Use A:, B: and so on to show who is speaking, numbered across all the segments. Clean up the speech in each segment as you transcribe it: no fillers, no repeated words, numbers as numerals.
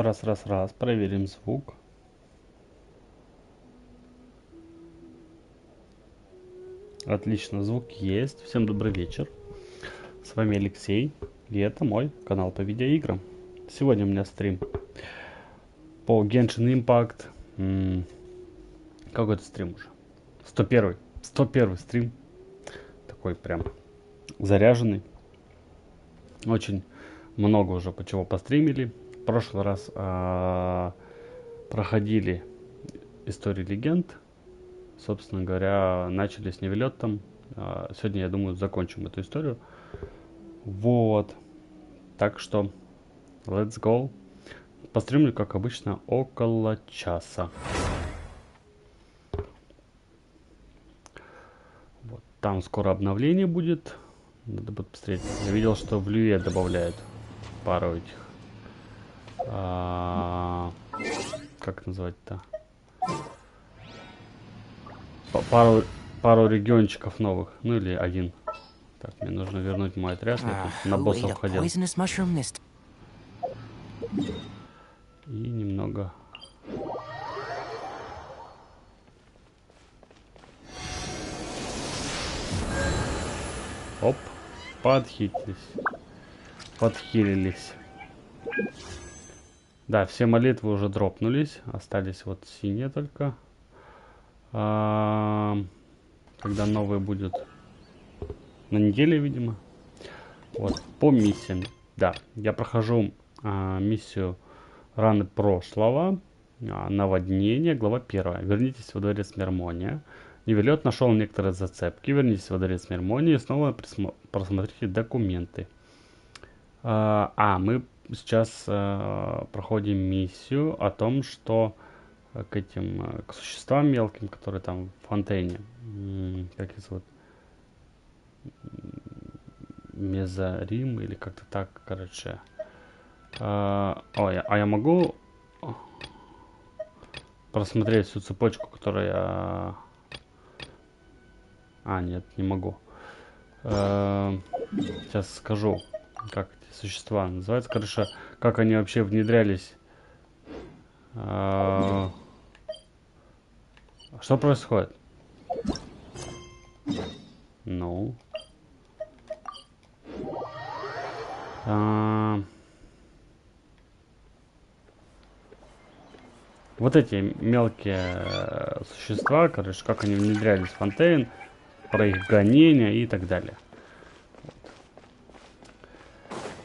A: Раз. Проверим звук. Отлично, звук есть. Всем добрый вечер. С вами Алексей. И это мой канал по видеоиграм. Сегодня у меня стрим по Genshin Impact. Какой-то стрим уже? 101. 101 стрим. Такой прям заряженный. Очень много уже по чего постримили. В прошлый раз проходили истории легенд. Собственно говоря, начали с Нивелеттом. Сегодня, я думаю, закончим эту историю. Вот. Так что, let's go. Постримлю, как обычно, около часа. Вот. Там скоро обновление будет. Надо будет посмотреть. Я видел, что в Люе добавляют пару этих. Как назвать-то? Пару региончиков новых. Ну или один. Так, мне нужно вернуть мой отряд. Я тут на боссов ходил. И немного... Оп. Подхилились. Да, все молитвы уже дропнулись. Остались вот синие только. Когда новые будет на неделе, видимо. Вот, по миссиям. Да, я прохожу миссию раны прошлого. Наводнение, глава 1. Вернитесь во дворец Мермония. Нивелет нашел некоторые зацепки. Вернитесь во дворец Мермонии и снова просмотрите документы. Мы сейчас проходим миссию о том, что к существам мелким, которые там в фонтейне, как их зовут, Мезорим или как-то так, короче. Я могу просмотреть всю цепочку, которая... Нет, не могу. Сейчас скажу, как эти существа называются. Короче, как они вообще внедрялись. Что происходит? Ну. Вот эти мелкие существа, короче, как они внедрялись в фонтейн, про их гонения и так далее. Вот.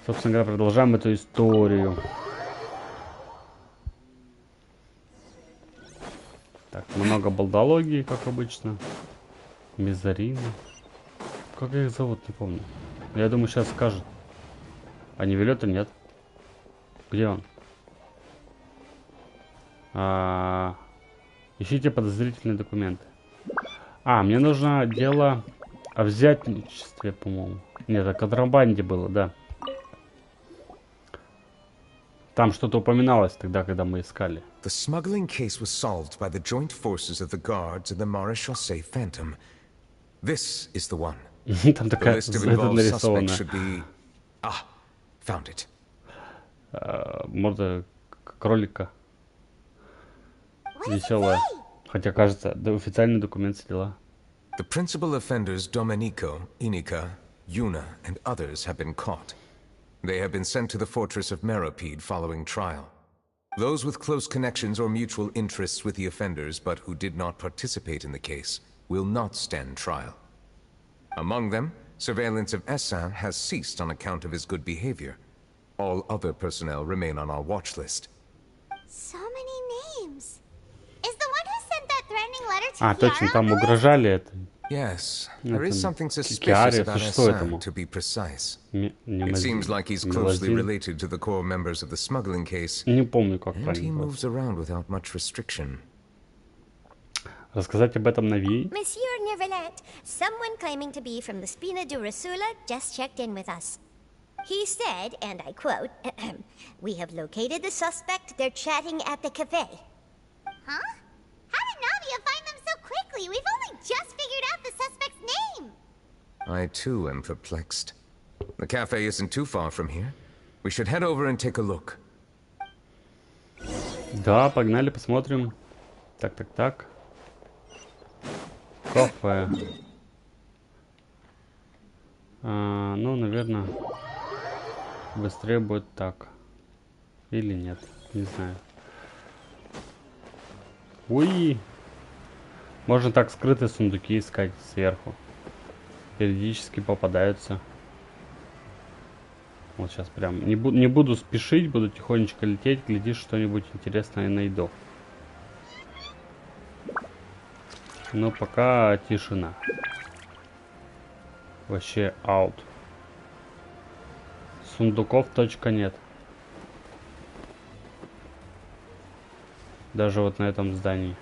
A: Собственно говоря, продолжаем эту историю. Так, много балдологии, как обычно. Мезорины. Как их зовут, не помню. Я думаю, сейчас скажет. А Нивелета нет. Где он? Ищите подозрительные документы. Мне нужно дело о взятничестве, по-моему. Нет, о контрабанде было, да. Там что-то упоминалось тогда, когда мы искали.
B: The smuggling case was solved by the joint forces of the guards and the Maréchaussée Phantom. This is the one.
A: Там
B: The
A: такая
B: list of involved suspects
A: нарисована
B: should be... found it.
A: морда кролика. Веселая. Хотя, кажется, официальный документ сидела.
B: The principal offenders Domenico, Inica, Yuna, and others have been caught. They have been sent to the fortress of Meropide following trial. Those with close connections or mutual interests with the offenders, but who did not participate in the case, will not stand trial. Among them, surveillance of Essin has ceased on account of his good behavior. All other personnel remain on our watch list.
C: So many names. Is the one who sent that threatening letter to
A: Точно,
C: Kiara
A: там
C: on the list?
A: угрожали это.
B: Yes, there is something suspicious
A: Киаре,
B: about
A: что
B: Essin,
A: этому?
B: to be precise.
A: Не
B: It seems like he's closely
A: Мелодин.
B: related to the core members of the smuggling case,
A: Не помню, как
B: and he
A: правильно.
B: moves around without much restriction.
A: Рассказать об этом на Ви.
C: Monsieur Neverlet, someone claiming to be from the Spina du Rasula just checked in with us. He said, and I quote, "We have located the suspect. They're chatting at the cafe." Huh? How did Navia find them so quickly? We've only just figured out the suspect's name.
B: I too am perplexed. The cafe isn't too far from here. We should head over and take a look.
A: Да, погнали, посмотрим. Так. Кафе. Ну, наверное, быстрее будет так. Или нет, не знаю. Уи! Можно так скрытые сундуки искать сверху. Периодически попадаются. Вот сейчас прям не буду спешить, буду тихонечко лететь, глядишь, что-нибудь интересное найду. Но пока тишина. Вообще аут. Сундуков точка нет. Даже вот на этом здании.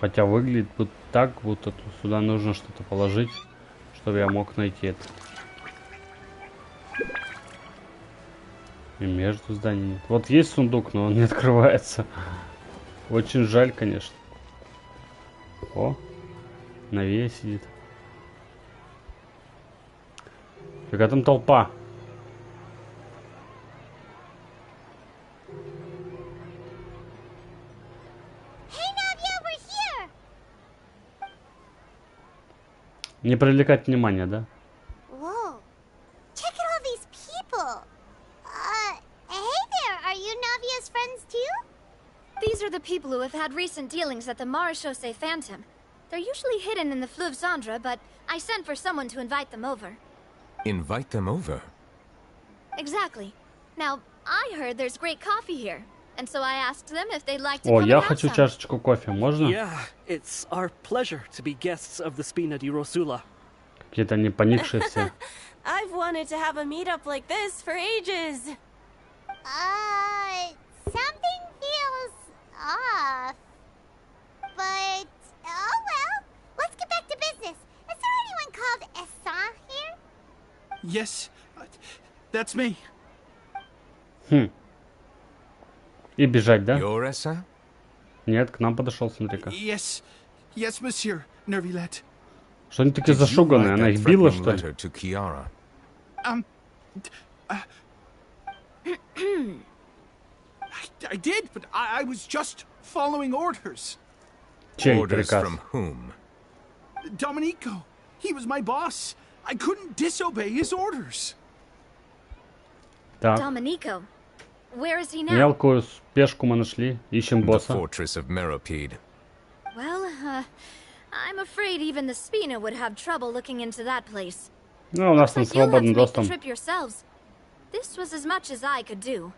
A: Хотя выглядит вот так, будто сюда нужно что-то положить, чтобы я мог найти это. И между зданиями. Вот есть сундук, но он не открывается. Очень жаль, конечно. О, Навея сидит. Какая там толпа? Не привлекать внимания, да?
C: Whoa. Check out all these people. Hey there, are you Navia's friends too?
D: These are the people who have had recent dealings at the Marechaussee Phantom. They're usually hidden in the Fleuve Zandra, but I sent for someone to invite them over.
B: Invite them over?
D: Exactly. Now, I heard there's great coffee here, and so I asked them if they'd like to
A: О,
D: come
A: я
D: and have
A: хочу
D: some.
A: чашечку кофе, можно?
E: Yeah, it's our pleasure to be guests of the Spina di Rosula.
A: Какие-то не поникшие все.
F: I've wanted to have a meetup like this for ages.
C: Something feels off. But, oh well. Let's get back to business. Is there anyone called Essan here?
G: Yes, that's me.
A: И бежать, да?
B: You're Essa?
A: Нет, к нам подошел, смотри-ка.
G: Yes, monsieur, Nervilet.
A: Что они такие
B: Did you
A: зашуганные?
B: write
A: Она
B: that
A: их била,
B: threatening
A: что ли?
B: letter to Kiara?
G: I did, but I was just following orders.
A: Чей
B: Orders
A: приказ?
B: from whom?
G: Domenico, he was my boss. I couldn't disobey his orders.
A: Так,
D: Domenico. Where is he now?
A: мелкую пешку мы нашли. Ищем
B: The
A: босса.
B: fortress of Meropide.
D: Well, I'm afraid even the Spina would have trouble looking into that place.
A: Ну, у нас там
D: But you'll have to
A: свободный
D: make the
A: доступ.
D: trip yourselves. This was as much as I could do.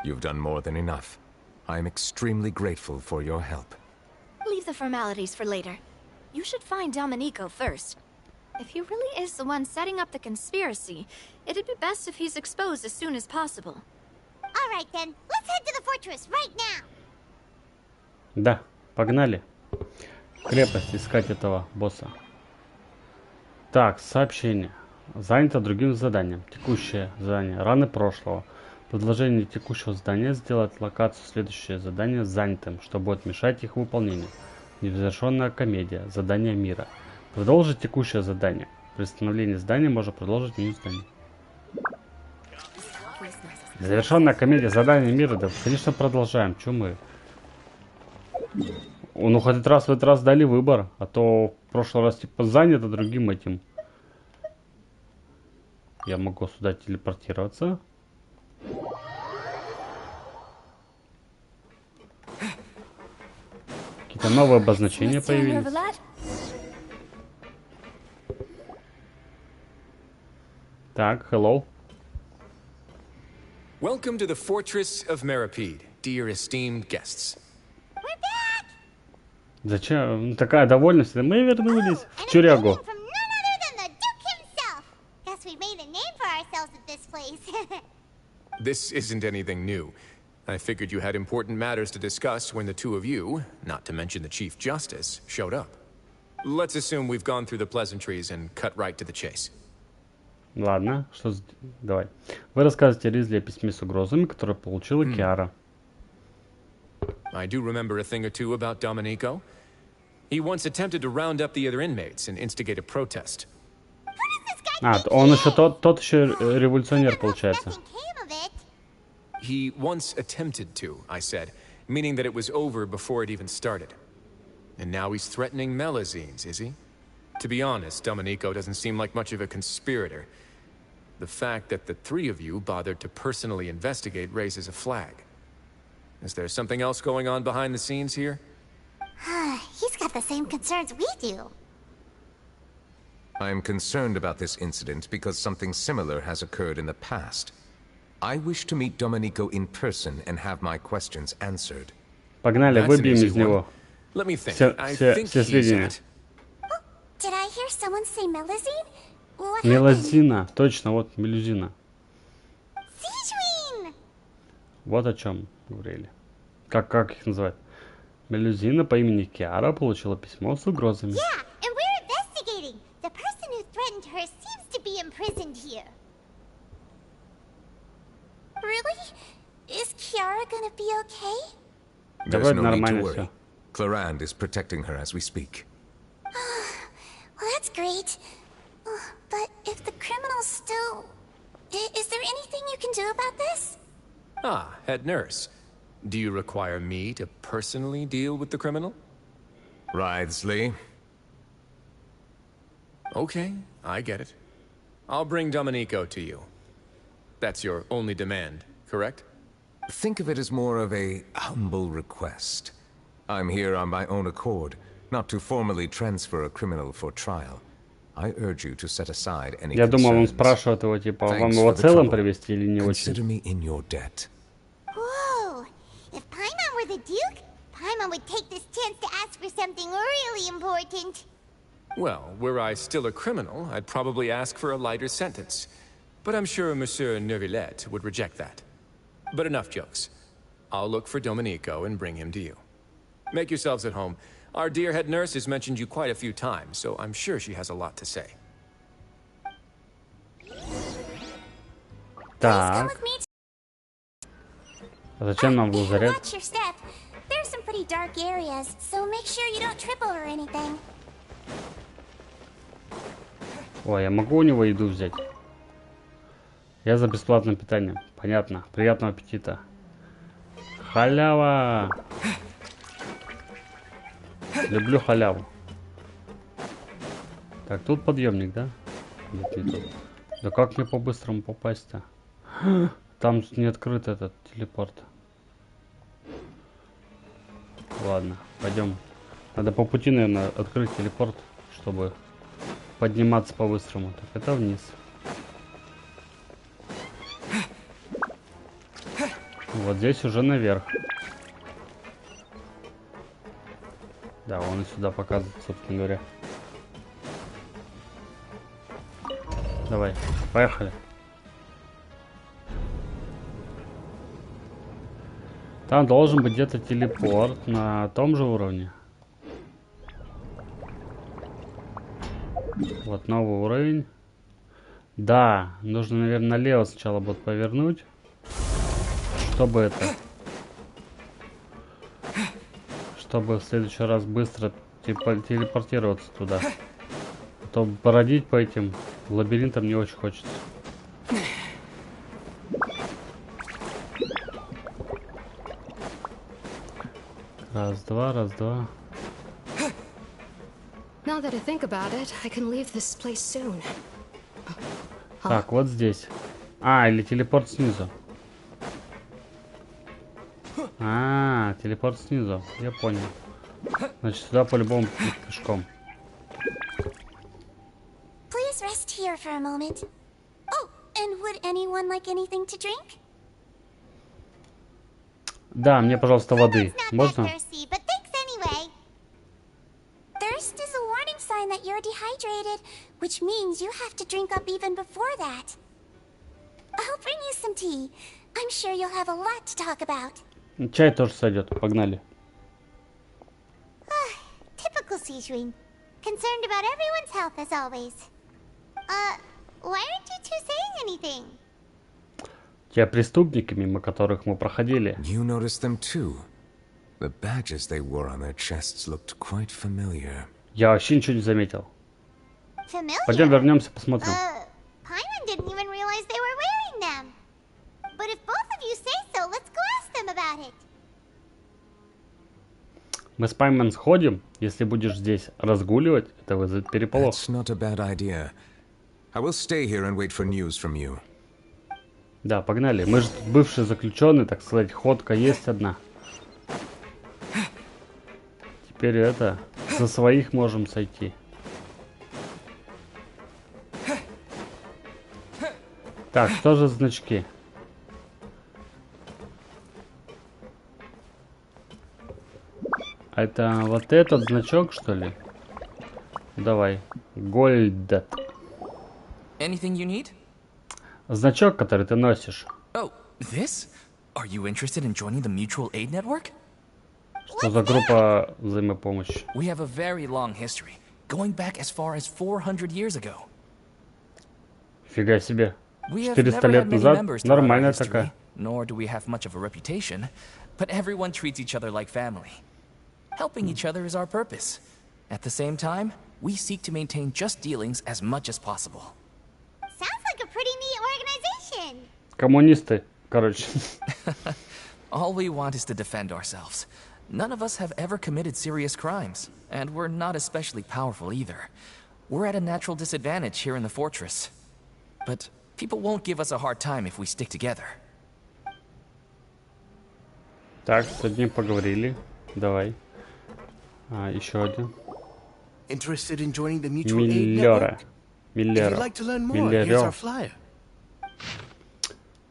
B: You've done more than enough. I am extremely grateful for your help.
D: Leave the formalities for later. You should find Domenico first. If he really is the one setting up the conspiracy, it'd be best if he's exposed as soon as possible.
C: All right then, let's head to the fortress right now.
A: Да, погнали. Крепость искать этого босса. Так, сообщение. Занято другим заданием. Текущее задание. Раны прошлого. Предложение текущего задания сделать локацию следующее задание занятым, что будет мешать их выполнению. Незавершенная комедия. Задание мира. Продолжить текущее задание. При восстановлении здания можно продолжить меню здания. Завершенная комедия. Задание мира. Да, конечно, продолжаем. Чё мы? Ну, хоть в этот раз дали выбор. А то в прошлый раз типа занято другим этим. Я могу сюда телепортироваться. Какие-то новые обозначения появились. Так, hello.
H: Welcome to the Fortress of Meropide, dear esteemed guests.
C: We're back!
A: Зачем? Такая довольность. Мы вернулись в
C: And a
A: тюрягу.
C: greeting from none other than the Duke himself. Guess we made a name for ourselves at this place.
H: This isn't anything new. I figured you had important matters to discuss when the two of you, not to mention the Chief Justice, showed up. Let's assume we've gone through the pleasantries and cut right to the chase.
A: Ладно, давай. Вы рассказываете Ризли о письме с угрозами, которое получила Киара.
H: I do remember a thing or two about Domenico. He once attempted to round up the other inmates and instigate a protest.
A: Он еще тот еще революционер, получается.
C: Nothing came of it.
H: He once attempted to, I said, meaning that it was over before it even started. And now he's threatening Melazines, is he? To be honest, Domenico doesn't seem like much of a conspirator. The fact that the three of you bothered to personally investigate raises a flag. Is there something else going on behind the scenes here?
C: He's got the same concerns we do.
B: I am concerned about this incident because something similar has occurred in the past. I wish to meet Domenico in person and have my questions answered.
A: Погнали,
H: That's an
A: выбьем
H: easy
A: из
H: one.
A: него
H: Let me think.
A: все,
H: I
A: все,
H: think
A: все
H: he's
A: сведения.
H: at...
C: Did I hear someone say Melazine? What happened?
A: Мелазина, точно, вот мелюзина.
C: Sijwin!
A: Вот о чем говорили. Как их называют? Мелюзина по имени Киара получила письмо с угрозами.
C: Yeah, and we're investigating. The person who threatened her seems to be imprisoned here. Really? Is Kiara gonna be okay?
B: There's
A: Давай
B: no need to
A: нормально
B: worry.
A: все.
B: Clarand is protecting her as we speak.
C: Well, that's great. But if the criminal's still... Is there anything you can do about this?
H: Ah, head nurse. Do you require me to personally deal with the criminal?
B: Writhsley,
H: Okay, I get it. I'll bring Domenico to you. That's your only demand, correct?
B: think of it as more of a humble request. I'm here on my own accord, not to formally transfer a criminal for trial. I urge you to set aside any
A: Я думал, он
B: concerns.
A: спрашивает его, типа, вам
B: Thanks
A: его
B: for the
A: целым
B: trouble.
A: привезти или не
B: Consider
A: очень?
B: me in your debt.
C: Whoa! If Paimon were the Duke, Paimon would take this chance to ask for something really important.
H: Well, were I still a criminal, I'd probably ask for a lighter sentence. But I'm sure Monsieur Neuvillette would reject that. But enough jokes. I'll look for Domenico and bring him to you. Make yourselves at home. Our dear head nurse has mentioned you quite a few times, so I'm sure she has a lot to say.
C: Come
A: Так,
C: with me
A: а зачем нам в лазарет?
C: Watch your step. There's some pretty dark areas, so make sure you don't trip over anything.
A: Ой, я могу у него еду взять? Я за бесплатное питание. Понятно. Приятного аппетита. Халява! Люблю халяву. Так, тут подъемник, да? Нет, не тут. Да как мне по-быстрому попасть-то? Там не открыт этот телепорт. Ладно, пойдем. Надо по пути, наверное, открыть телепорт, чтобы подниматься по-быстрому. Так, это вниз. Вот здесь уже наверх. Да, он и сюда показывает, собственно говоря. Давай, поехали. Там должен быть где-то телепорт на том же уровне. Вот новый уровень. Да, нужно, наверное, налево сначала будет повернуть. Чтобы это... Чтобы в следующий раз быстро телепортироваться туда. А то бродить по этим лабиринтам не очень хочется. Раз, два, раз, два.
I: Now that I think about it, I can leave this place soon.
A: Так, вот здесь. А, или телепорт снизу. А, телепорт снизу. Я понял. Значит, сюда по-любому пешком.
C: Please rest here for a moment. Oh, and would anyone like anything to drink?
A: Да, мне, пожалуйста, воды.
C: It's not
A: Можно?
C: that thirsty, but thanks anyway. Thirst is a warning sign that you're dehydrated, which means you have to drink up even before that. I'll bring you some tea. I'm sure you'll have a lot to talk about.
A: Чай тоже сойдет. Погнали.
C: Typical Sijwin. Concerned about everyone's health as always. Why aren't you two saying anything?
A: Те преступники, мимо которых мы проходили.
B: You noticed them too. The badges they wore on their chests looked quite familiar.
A: Я вообще ничего не заметил.
C: Familiar?
A: Пойдем вернемся, посмотрим.
C: Paimon didn't even realize they were wearing them. But if both of you say so, let's go ask them about it.
A: Мы с Паймен сходим, если будешь здесь разгуливать, это вызовет переполох.
B: That's not a bad idea. I will stay here and wait for news from you.
A: Да, погнали. Мы же бывшие заключенные, так сказать, ходка есть одна. Теперь это, за своих можем сойти. Так, что же значки? Это вот этот значок, что ли? Давай. Гольдет.
J: Anything you need?
A: Значок, который ты носишь.
J: Oh, this? Are you interested in joining the Mutual Aid Network?
A: Что за группа взаимопомощи?
J: We have a very long history, going back as far as 400 years ago.
A: Фига себе.
J: We have
A: 400
J: never
A: лет
J: had many
A: назад
J: members throughout our
A: нормальная
J: history,
A: такая.
J: nor do we have much of a reputation, but everyone treats each other like family. Helping each other is our purpose. At the same time, we seek to maintain just dealings as much as possible.
C: Sounds like a pretty neat organization.
A: Коммунисты, короче.
J: All we want is to defend ourselves. None of us have ever committed serious crimes, and we're not especially powerful either. We're at a natural disadvantage here in the fortress. But people won't give us a hard time if we stick together.
A: Так, с одним поговорили. Давай. Еще один.
G: Interested in joining the Mutual Aid
A: Миллера.
G: Network? If
A: Миллера.
G: you'd like to learn more, here's our
A: Миллеро.
G: flyer.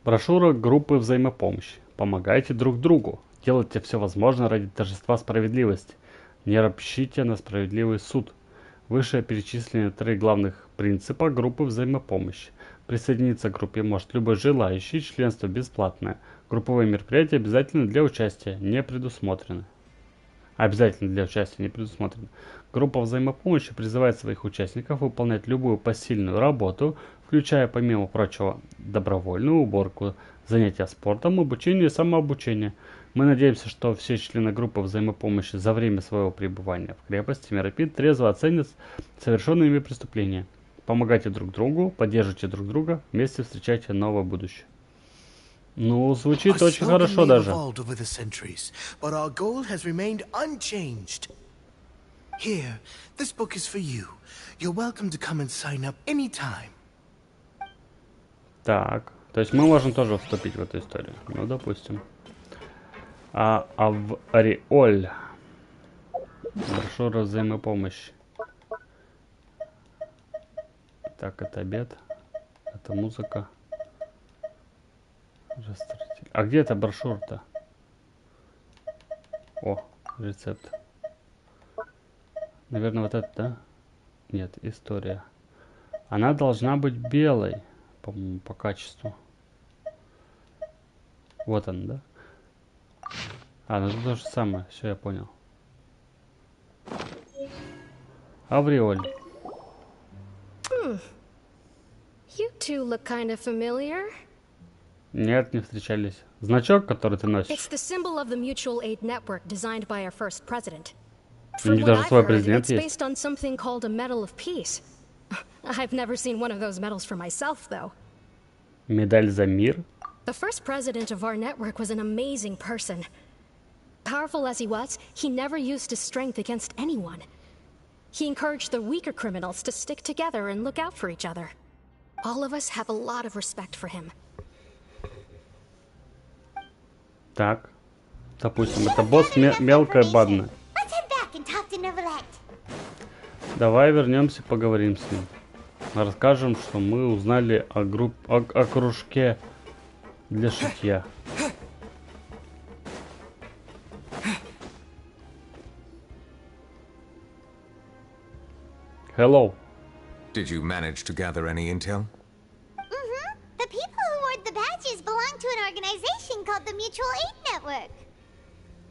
A: Брошюра группы взаимопомощи. Помогайте друг другу. Делайте все возможное ради торжества справедливости. Не ропщите на справедливый суд. Выше перечислены 3 главных принципа группы взаимопомощи. Присоединиться к группе может любой желающий, членство бесплатное. Групповые мероприятия обязательно для участия, не предусмотрены. Обязательно для участия не предусмотрено. Группа взаимопомощи призывает своих участников выполнять любую посильную работу, включая, помимо прочего, добровольную уборку, занятия спортом, обучение и самообучение. Мы надеемся, что все члены группы взаимопомощи за время своего пребывания в крепости Меропид трезво оценят совершенные ими преступления. Помогайте друг другу, поддержите друг друга, вместе встречайте новое будущее. Ну, звучит
G: Our
A: очень
G: slogan
A: хорошо
G: may have
A: даже.
G: evolved over the centuries, but our goal has remained unchanged. Here, this book is for you. You're welcome to come and sign up anytime.
A: Так, то есть мы можем тоже вступить в эту историю. Ну, допустим. Авриоль. Брошюра взаимопомощи. Так, это обед. Это музыка. Растратитель. А где эта брошюра-то? О, рецепт. Наверное, вот это, да? Нет, история. Она должна быть белой, по-моему, по качеству. Вот она, да? Ну это то же самое. Все, я понял. Авриоль.
I: You two look kind of familiar.
A: Нет, не встречались. Значок, который ты
I: It's
A: носишь.
I: the symbol of the Mutual Aid Network designed by our first president.
A: У
I: From
A: них
I: what
A: даже
I: I've
A: свой
I: heard,
A: президент
I: it's
A: есть.
I: based on something called a Medal of Peace. I've never seen one of those medals for myself, though.
A: Медаль за мир.
I: The first president of our network was an amazing person. Powerful as he was, he never used his strength against anyone. He encouraged the weaker criminals to stick together and look out for each other. All of us have a lot of respect for him.
A: Так. Допустим, это босс мелкая бадная.
C: Let's head back and talk to Neverland.
A: Давай вернемся, поговорим с ним. Расскажем, что мы узнали о кружке для шитья. Hello.
B: Did you manage to gather any intel?
C: Mm-hmm. The people who wore the badges belong to an organization called the Mutual Aid Network.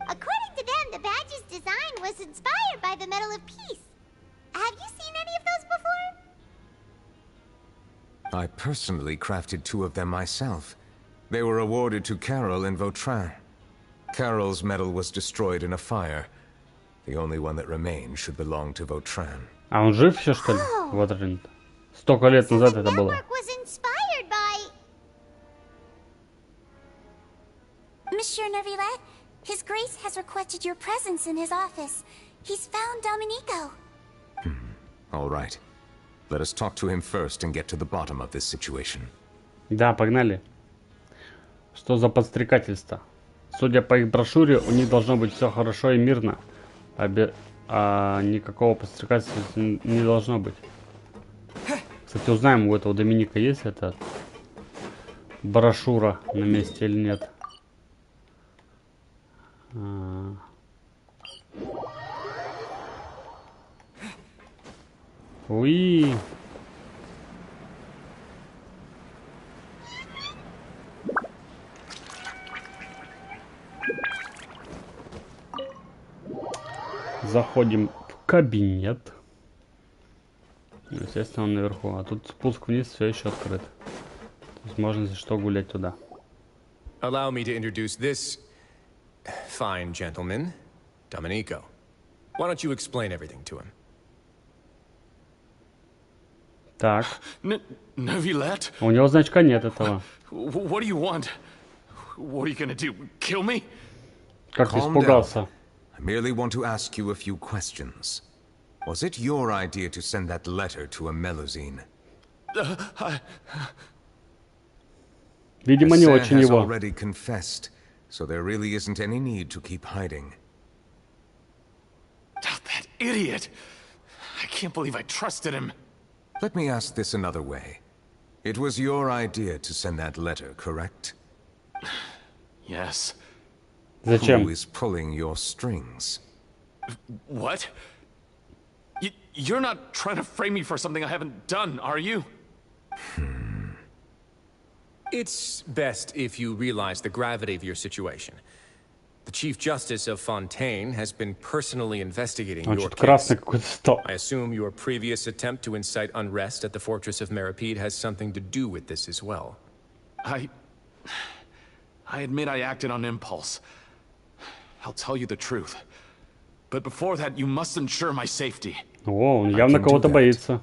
C: According to them, the badge's design was inspired by the Medal of Peace. Have you seen any of those before?
B: I personally crafted 2 of them myself. They were awarded to Carol in Vautrin. Carol's medal was destroyed in a fire. The only one that remained should belong to Vautrin.
A: А он жив еще, что ли? Вот Рин. Столько лет назад это было.
C: Was inspired by... Monsieur Neuvillette, His Grace has requested your presence in his office. He's found Domenico.
B: All right. Let us talk to him first and get to the bottom of this situation.
A: Да, погнали. Что за подстрекательство? Судя по их брошюре, у них должно быть все хорошо и мирно. А никакого подстрекательства не должно быть. Кстати, узнаем, у этого Доминика есть эта брошюра на месте или нет. Уи. Заходим в кабинет. Естественно, он наверху. А тут спуск вниз все еще открыт. То есть можно, если что, гулять туда.
H: Allow me to introduce this fine gentleman, Domenico. Why don't you explain everything to him?
A: Так.
K: Neuvillette?
A: У него значка нет этого.
K: What do you want? What are you gonna do? Kill me?
A: Как ты испугался?
B: I merely want to ask you a few questions. Was it your idea to send that letter to a Melusine?
A: Видимо, не очень
B: has
A: его.
B: already confessed, so there really isn't any need to keep hiding.
K: That idiot! I can't believe I trusted him.
B: Let me ask this another way. It was your idea to send that letter, correct?
K: Yes.
A: Зачем?
B: Who is pulling your strings?
K: What? You're not trying to frame me for something I haven't done, are you?
H: It's best if you realize the gravity of your situation. The Chief Justice of Fontaine has been personally investigating
A: Он
H: your
A: что-то
H: case.
A: красный какой-то стал.
H: I assume your previous attempt to incite unrest at the fortress of Meripede has something to do with this as well.
K: I admit I acted on impulse. I'll tell you the truth. But before that, you must ensure my safety.
A: О, он явно кого-то боится.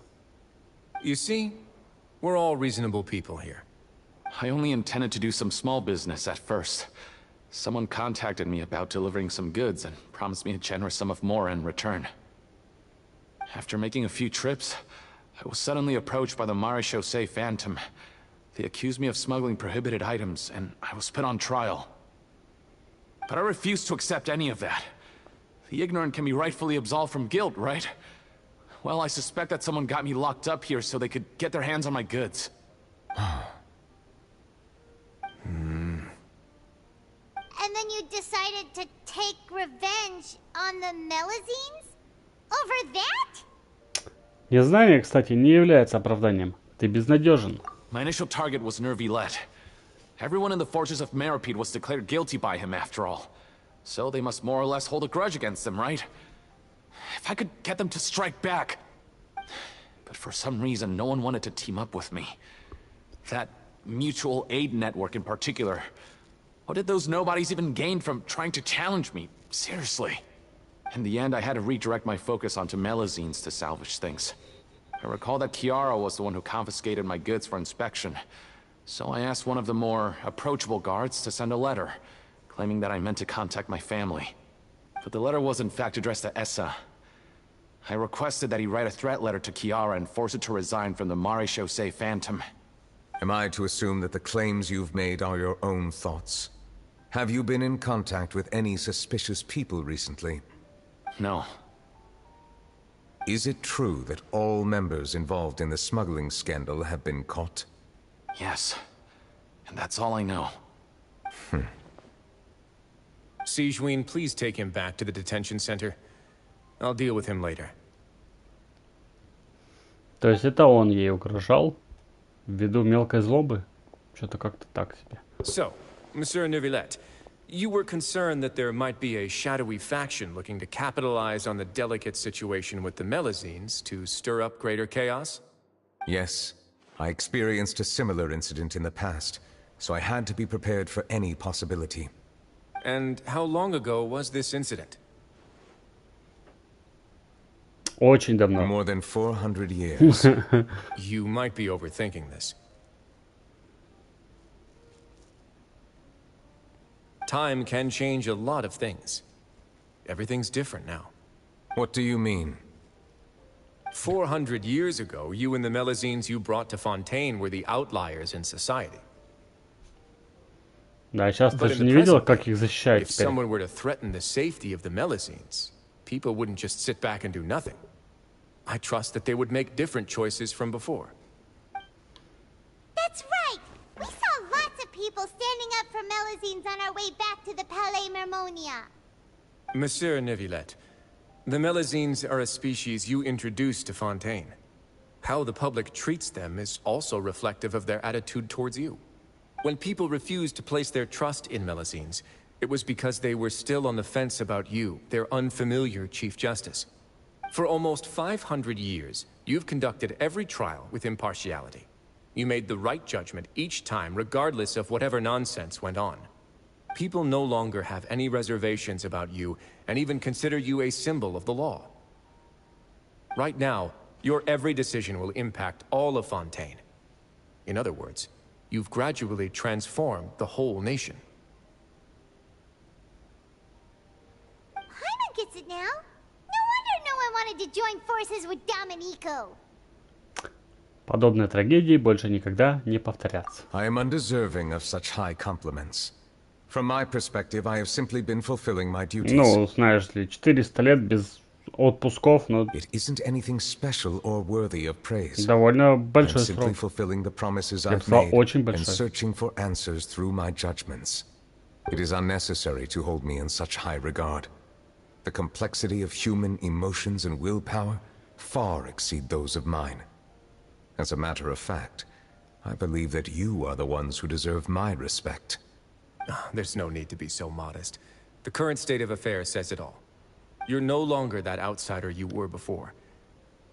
H: You see, we're all reasonable people here.
K: I only intended to do some small business at first. Someone contacted me about delivering some goods and promised me a generous sum of more in return. After making a few trips, I was suddenly approached by the Marechaussee Phantom. They accused me of smuggling prohibited items, and I was put on trial. But I refused to accept any of that. The ignorant can be rightfully absolved from guilt, right? Well, I suspect that someone got me locked up here so they could get their hands on my goods.
C: And then you decided to take revenge on the Melusines? Over that?
A: Незнание, кстати, не является оправданием. Ты безнадежен.
K: My initial target was Neuvillette. Everyone in the fortress of Meripede was declared guilty by him, after all. So they must more or less hold a grudge against him, right? If I could get them to strike back... But for some reason, no one wanted to team up with me. That mutual aid network in particular. What did those nobodies even gain from trying to challenge me? Seriously. In the end, I had to redirect my focus onto Melusines to salvage things. I recall that Chiara was the one who confiscated my goods for inspection. So I asked one of the more approachable guards to send a letter, claiming that I meant to contact my family. But the letter was in fact addressed to Essa. I requested that he write a threat letter to Chiara and force her to resign from the Marechaussee Phantom.
B: Am I to assume that the claims you've made are your own thoughts? Have you been in contact with any suspicious people recently?
K: No.
B: Is it true that all members involved in the smuggling scandal have been caught?
K: Yes. And that's all I know.
H: Sigewinne, please take him back to the detention center. I'll deal with him later.
A: То есть это он ей угрожал ввиду мелкой злобы? Что-то как-то так себе.
H: So, Monsieur Neuvillette, you were concerned that there might be a shadowy faction looking to capitalize on the delicate situation with the Melusines to stir up greater chaos?
B: Yes. I experienced a similar incident in the past, so I had to be prepared for any possibility.
H: And how long ago was this incident?
A: Очень давно.
B: More than 400 years.
H: You might be overthinking this. time can change a lot of things. Everything's different now.
B: What do you mean?
H: 400 years ago, you and the Melazines you brought to Fontaine were the outliers in society.
A: Да, сейчас ты
H: But in
A: же
H: the
A: не видела,
H: present
A: как
H: day,
A: их защищают
H: if
A: теперь.
H: someone were to threaten the safety of the Melazines, people wouldn't just sit back and do nothing. I trust that they would make different choices from before.
L: That's right! We saw lots of people standing up for Melazines on our way back to the Palais Mermonia.
H: Monsieur Neuvillette, the Melazines are a species you introduced to Fontaine. How the public treats them is also reflective of their attitude towards you. When people refused to place their trust in Melazines, it was because they were still on the fence about you, their unfamiliar Chief Justice. For almost 500 years, you've conducted every trial with impartiality. You made the right judgment each time, regardless of whatever nonsense went on. People no longer have any reservations about you, and even consider you a symbol of the law. Right now, your every decision will impact all of Fontaine. In other words, you've gradually transformed the whole nation.
L: Paimon gets it now. No wonder no one wanted to join forces with Domenico.
A: Подобные трагедии больше никогда не повторятся.
B: I am undeserving of such high compliments. From my perspective, I have simply been fulfilling my duties.
A: Ну, знаешь ли, 400 лет без отпусков, но
B: It isn't anything special or worthy of praise.
A: довольно
B: I'm
A: большой
B: simply
A: срок.
B: fulfilling the promises
A: Я бы
B: I've
A: сказал,
B: made
A: очень
B: and
A: большой.
B: searching for answers through my judgments. It is unnecessary to hold me in such high regard. The complexity of human emotions and willpower far exceed those of mine. As a matter of fact, I believe that you are the ones who deserve my respect.
H: There's no need to be so modest. The current state of affairs says it all. You're no longer that outsider you were before.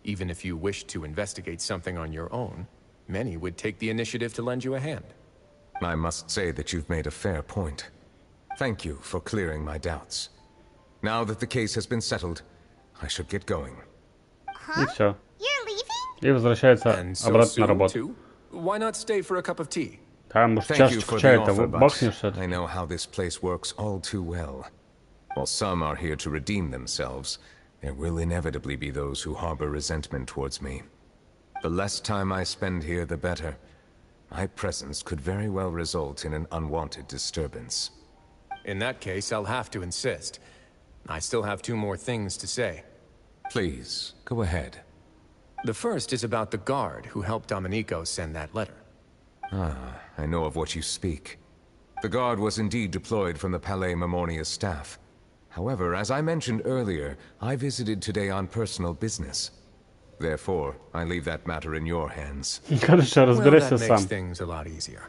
H: Even if you wished to investigate something on your own, many would take the initiative to lend you a hand.
B: I must say that you've made a fair point. Thank you for clearing my doubts. Now that the case has been settled, I should get going.
A: И все.
L: You're leaving?
A: И возвращается
H: And so
A: обратно на
H: soon,
A: работу.
H: too? Why not stay for a cup of tea?
A: Да, может,
B: Thank you
A: чашечку
B: for the
A: чая-то
B: offer, but
A: бахнешь все-таки.
B: I know how this place works all too well. While some are here to redeem themselves, there will inevitably be those who harbor resentment towards me. The less time I spend here, the better. My presence could very well result in an unwanted disturbance.
H: In that case, I'll have to insist. I still have 2 more things to say.
B: Please, go ahead.
H: The first is about the guard who helped Domenico send that letter.
B: Ah, I know of what you speak. The guard was indeed deployed from the Palais Mermonia's staff. However, as I mentioned earlier, I visited today on personal business. Therefore, I leave that matter in your hands.
A: Короче,
H: Well,
A: разбирайся
H: that makes
A: сам.
H: things a lot easier.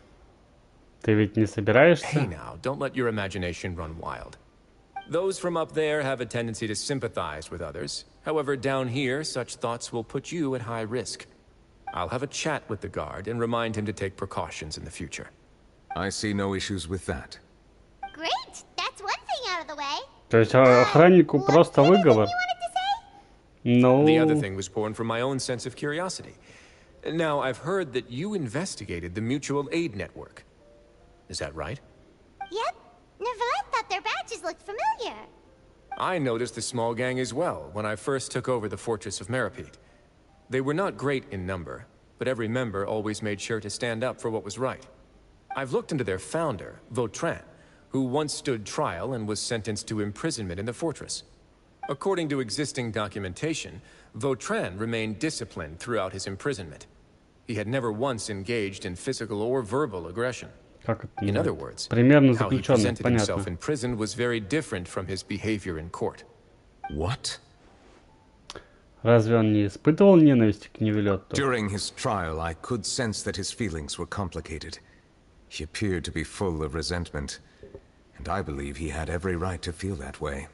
A: Ты ведь не
H: Hey
A: собираешься?
H: now, don't let your imagination run wild. Those from up there have a tendency to sympathize with others. However, down here, such thoughts will put you at high risk. I'll have a chat with the guard and remind him to take precautions in the future.
B: I see no issues with that.
L: Great! That's one thing out of the way.
A: То есть охраннику просто выговор?
L: You wanted to say?
A: Ну,
H: The other thing was born from my own sense of curiosity. Now, I've heard that you investigated the mutual aid network. Is that right?
L: Yep. Neuvillette thought their badges looked familiar.
H: I noticed the small gang as well when I first took over the fortress of Meripede. They were not great in number, but every member always made sure to stand up for what was right. I've looked into their founder, Vautrin, who once stood trial and was sentenced to imprisonment in the fortress. According to existing documentation, Vautrin remained disciplined throughout his imprisonment. He had never once engaged in physical or verbal aggression.
A: как это
H: In other
A: называется?
H: words,
A: Примерно
H: how he
A: заключенный,
H: presented himself
A: понятно.
H: in prison was very different from his behavior in court.
B: What?
A: Разве он не испытывал ненависти к Невилетту?
B: During his trial, I could sense that his feelings were complicated. He appeared to be full of resentment, and I believe he had every right to feel that way.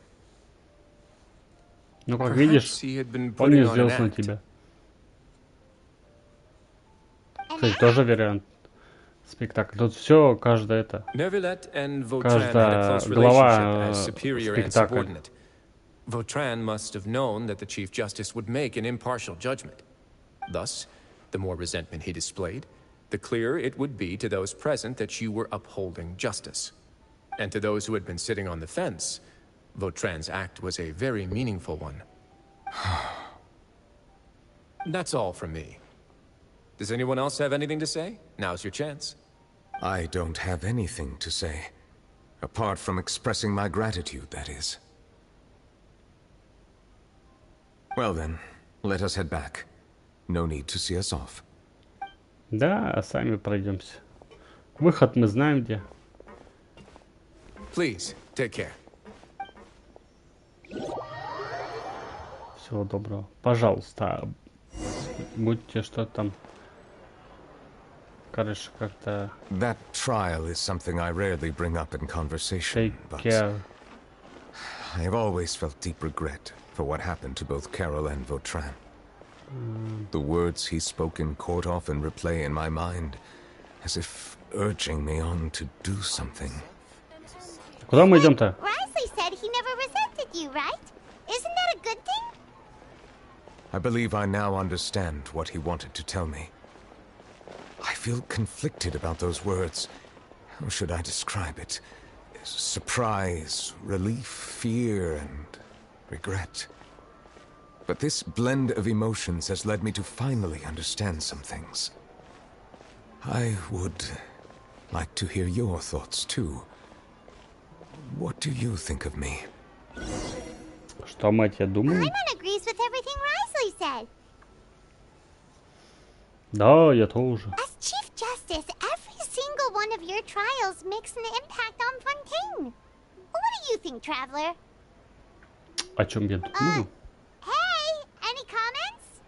A: Ну, как видишь,
H: Perhaps he had been
A: он не
H: putting on an
A: злился на
H: act.
A: тебя. Кстати, тоже вариант. Спектакль. Тут все, каждое это.
H: Neuvillette and Vautrin had a
A: Каждая
H: close
A: глава
H: relationship as superior and
A: спектакль.
H: subordinate. Vautrin must have known that the Chief Justice would make an impartial judgment. Thus, the more resentment he displayed, the clearer it would be to those present that you were upholding justice. And to those who had been sitting on the fence, Vautrin's act was a very meaningful one. That's all from me. Does anyone else have anything to say? Now's your chance.
B: I don't have anything to say. Apart from expressing my gratitude, that is. Well then, let us head back. No need to see us off.
A: Да, сами пройдемся. Выход мы знаем где.
H: Please, take care.
A: Всего доброго. Пожалуйста, будьте что там. Короче, как-то...
B: That trial is something I rarely bring up in conversation,
A: Take
B: but
A: care.
B: I have always felt deep regret for what happened to both Carol and Vautrin. The words he spoke in court often replay in my mind, as if urging me on to do something.
A: Куда мы идем-то?
L: Risley said he never resented you, right? Isn't that a good thing?
B: I believe I now understand what he wanted to tell me. I feel conflicted about those words. How should I describe it? Surprise, relief, fear, and regret. But this blend of emotions has led me to finally understand some things. I would like to hear your thoughts too. What do you think of me?
A: Что мы о тебе думаем?
L: Paimon agrees with everything Risley said.
A: Да, я тоже.
L: As Chief Justice, every single one of your trials makes an impact on Fontaine. What do you think, Traveler?
A: О чем я думаю?
L: Hey, any comments?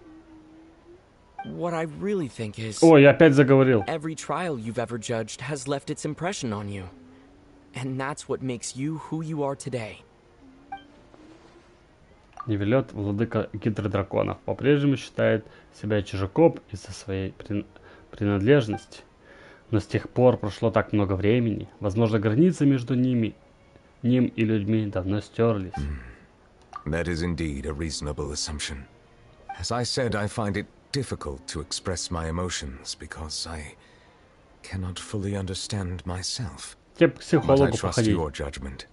M: What I really think is...
A: Ой, я опять заговорил.
M: Every trial you've ever judged has left its impression on you. And that's what makes you who you are today.
A: Невелет, владыка гидродраконов, по-прежнему считает себя чужаком из-за своей принадлежности. Но с тех пор прошло так много времени. Возможно, границы между ним и людьми давно стерлись.
B: That is indeed a reasonable assumption. As I said, I find it difficult to express my emotions because I cannot fully understand myself.
A: Тебе к
B: But I
A: психологу
B: trust
A: походить.
B: your judgment.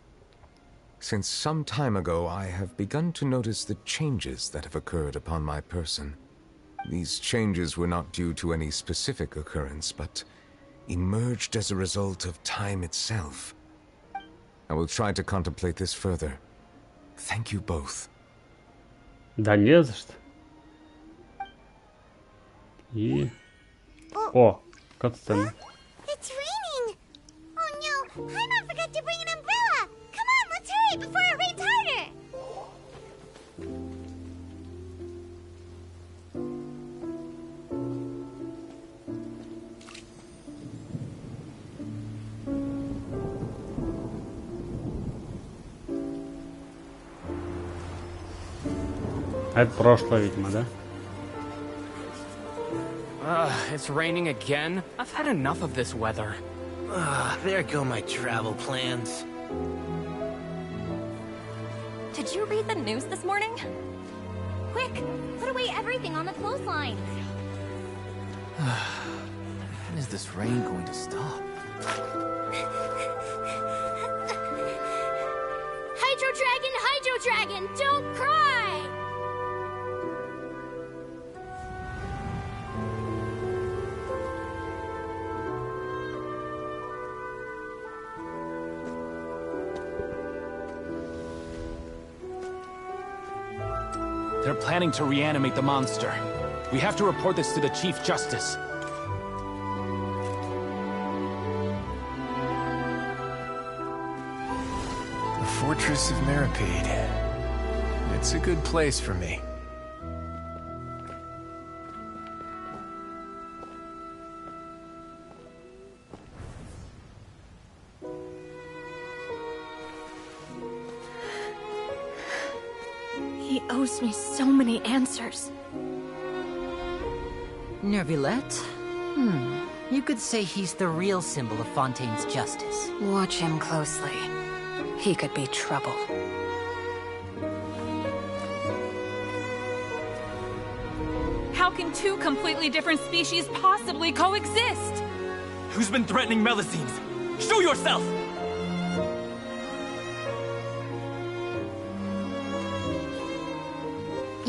B: Since some time ago, I have begun to notice the changes that have occurred upon my person. These changes were not due to any specific occurrence, but emerged as a result of time itself. I will try to contemplate this further. Thank you both.
A: Да не за что. И... О, катсцена.
L: It's raining. Oh no, Paimon forgot to bring an umbrella. Come on, let's hurry before it rains harder.
A: Это прошлое, видимо, да?
M: It's raining again? I've had enough of this weather.
G: There go my travel plans.
N: Did you read the news this morning? Quick, put away everything on the clothesline.
J: When is this rain going to stop?
N: Hydro Dragon, don't cry!
K: They're planning to reanimate the monster. We have to report this to the Chief Justice.
H: The Fortress of Meropide. It's a good place for me.
D: He owes me so many answers.
O: Nervillette? You could say he's the real symbol of Fontaine's justice.
D: Watch him closely. He could be trouble.
P: How can two completely different species possibly coexist?
Q: Who's been threatening Melusines? Show yourself!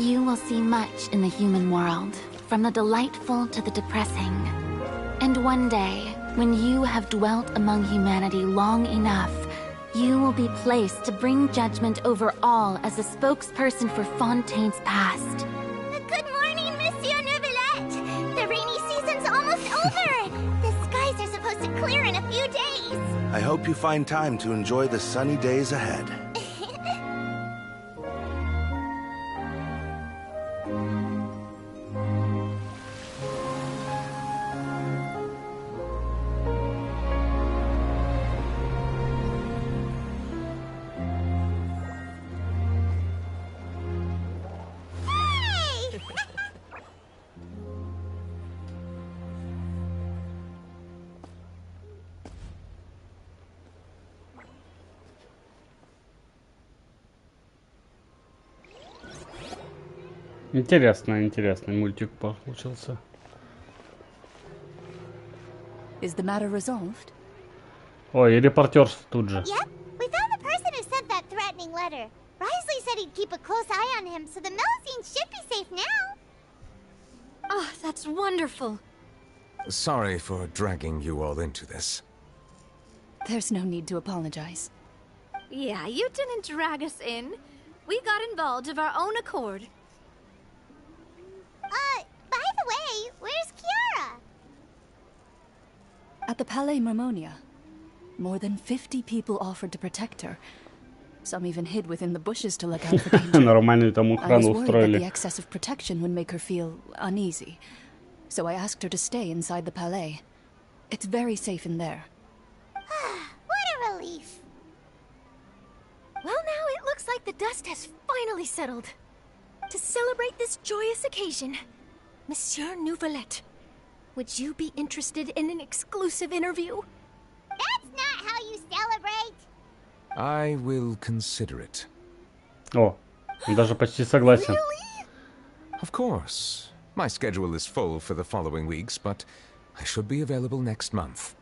Q: You will see much in the human world, from the delightful to the depressing. And one day, when you have dwelt among humanity long enough, you will be placed to bring judgment over all as a spokesperson for Fontaine's past.
L: Good morning, Monsieur Neuvillette! The rainy season's almost over! The skies are supposed to clear in a few days!
R: I hope you find time to enjoy the sunny days ahead.
A: Интересный мультик получился.
S: Is the matter resolved?
A: Ой, и репортер тут же.
L: Yep, we found the person who sent that threatening letter. Risley said he'd keep a close eye on him, so the Melusine should be safe now.
D: Oh, that's wonderful.
B: Sorry for dragging you all into this.
S: There's no need to apologize.
D: Yeah, you didn't drag us in. We got involved of our own accord.
L: By the way, where's Kiara?
S: At the Palais Marmonia, more than 50 people offered to protect her. Some even hid within the bushes to look out for danger.
A: Нормальную там
S: I
A: охрану
S: was worried that
A: устроили.
S: the excess of protection would make her feel uneasy. So I asked her to stay inside the Palais. It's very safe in there.
L: What a relief.
D: Well, now it looks like the dust has finally settled. To celebrate this joyous occasion, Monsieur Neuvillette, would you be interested in an exclusive interview?
L: That's not how you celebrate.
B: I will consider it.
A: О, он даже почти согласен.
B: Of course. My schedule is full for the following weeks, but I should be available next month.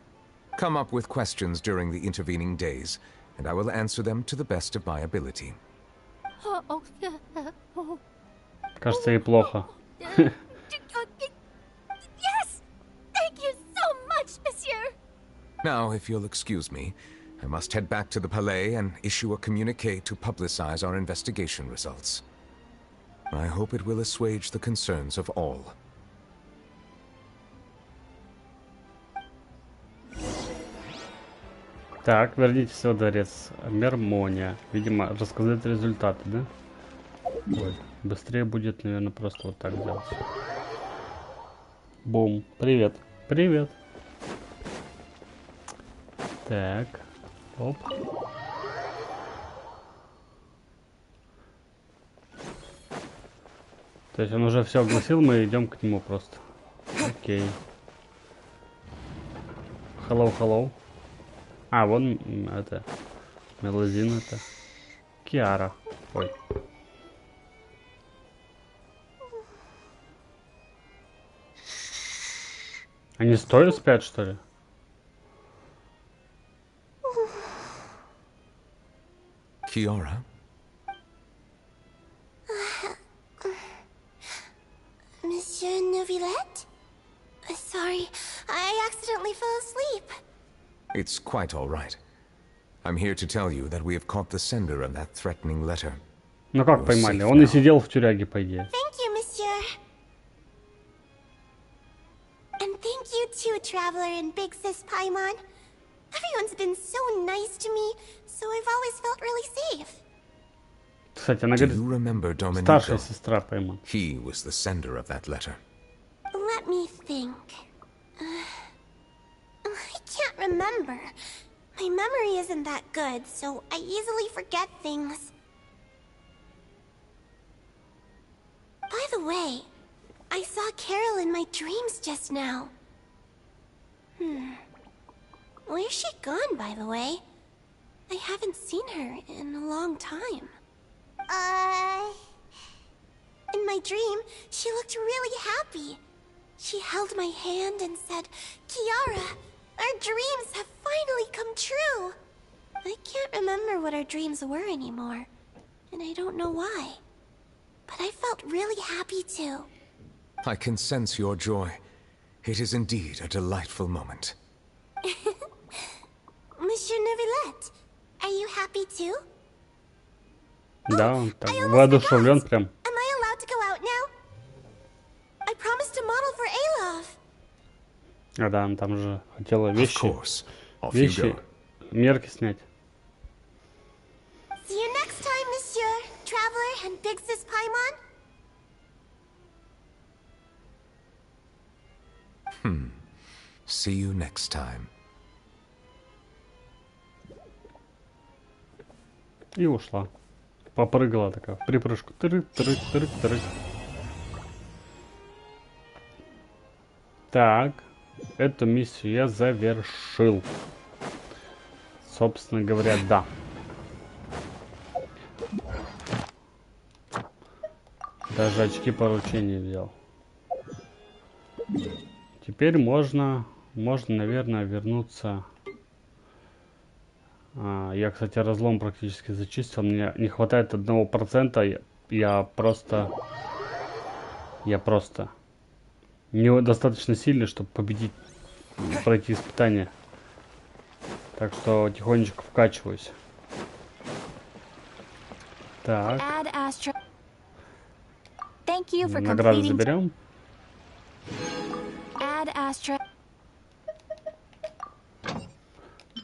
B: Come up with questions during the intervening days, and I will answer them to the best of my ability.
A: Кажется, ей плохо.
D: Yes! Thank you so much, Monsieur!
B: Now, if you'll excuse me, I must head back to the Palais and issue a communique to publicize our investigation results. I hope it will assuage the concerns of all.
A: Так, вернитесь во дворец Мермония. Видимо, рассказать результаты, да? Ой, быстрее будет, наверное, просто вот так делать. Бум. Привет. Привет. Так. Оп. То есть он уже все огласил, мы идем к нему просто. Окей. Hello. А, вон это. Мелозин это. Киара. Ой. Они стоя спят, что ли?
B: Kiara?
L: Monsieur Neuvillette? Sorry, I accidentally fell asleep.
B: It's quite all right. I'm here to tell you that we have caught the sender of that threatening letter.
A: Ну как поймали? Он и сидел в тюряге, по идее.
L: Thank you, Monsieur. And thank you too, Traveler and Big Sis Paimon. Everyone's been so nice to me, so I've always felt really safe.
A: Кстати, она
B: Do
A: говорит,
B: you remember Domenico?
A: старшая сестра Паймон.
B: He was the sender of that letter.
L: Let me think. I can't remember. My memory isn't that good, so I easily forget things. By the way, I saw Carol in my dreams just now. Where's she gone, by the way? I haven't seen her in a long time. In my dream, she looked really happy. She held my hand and said, Kiara, our dreams have finally come true. I can't remember what our dreams were anymore, and I don't know why. but I felt really happy too.
B: I can sense your joy. It is indeed a delightful moment.
L: Monsieur Neuvillette, are you happy too?
A: Да, он так воодушевлен прям.
L: Am I allowed to go out now? I promised to model for Alov.
A: А да, он там же хотела вещи, мерки снять.
L: See you next time, Monsieur, Traveler and Big Sis Paimon.
B: See you next time.
A: И ушла. Попрыгала такая, в припрыжку. Тырык. Так, эту миссию я завершил. Собственно говоря, да. Даже очки поручения взял. Теперь можно, наверное, вернуться. Я, кстати, разлом практически зачистил. Мне не хватает 1%. Я просто недостаточно сильный, чтобы победить, пройти испытание. Так что тихонечко вкачиваюсь. Так. Награды заберем.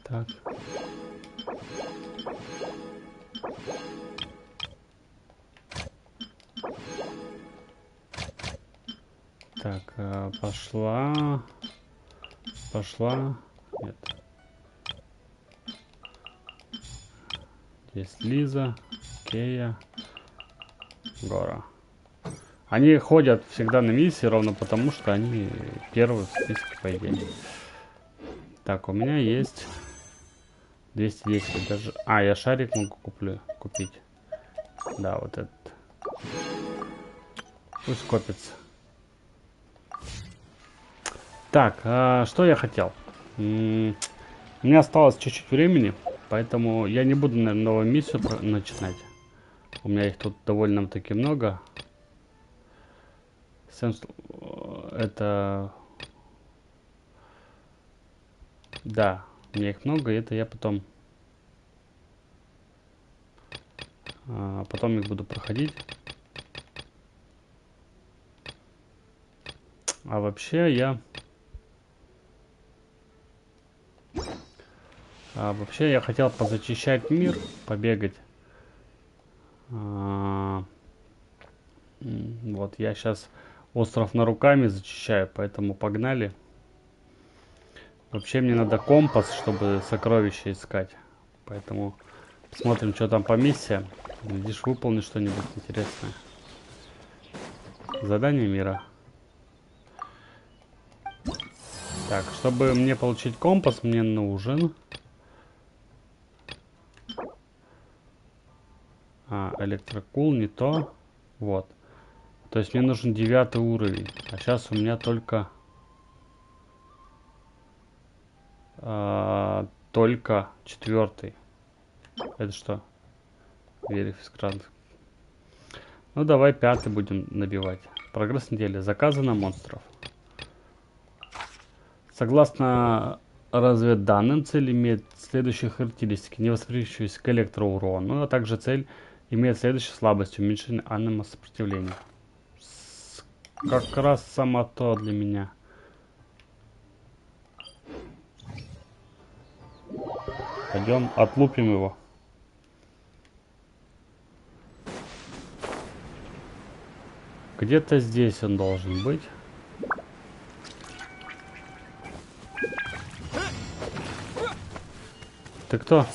A: Так. Так, пошла. Нет. Здесь Лиза, Кея, Гора. Они ходят всегда на миссии ровно потому, что они первые в списке, по идее. Так, у меня есть 210 даже. Я шарик могу купить. Да, вот этот. Пусть копится. Так, что я хотел? У меня осталось чуть-чуть времени, поэтому я не буду, наверное, новую миссию начинать. У меня их тут довольно-таки много. Это... Да, у меня их много, и это я потом их буду проходить. А вообще я хотел позачищать мир, побегать. Вот я сейчас остров на руками зачищаю, поэтому погнали. Вообще мне надо компас, чтобы сокровища искать. Поэтому посмотрим, что там по миссиям. Глядишь, выполнишь что-нибудь интересное. Задание мира. Так, чтобы мне получить компас, мне нужен... электрокул, не то. Вот. То есть мне нужен 9 уровень. А сейчас у меня только 4. Это что? Верифискранд. Ну давай 5 будем набивать. Прогресс недели. Заказано монстров. Согласно разведданным, цель имеет следующие характеристики. Не восприимчивость к электроурону, а также цель имеет следующие слабости. Уменьшение анемо-сопротивления. Как раз само то для меня. Пойдем отлупим его. Где-то здесь он должен быть. Ты кто?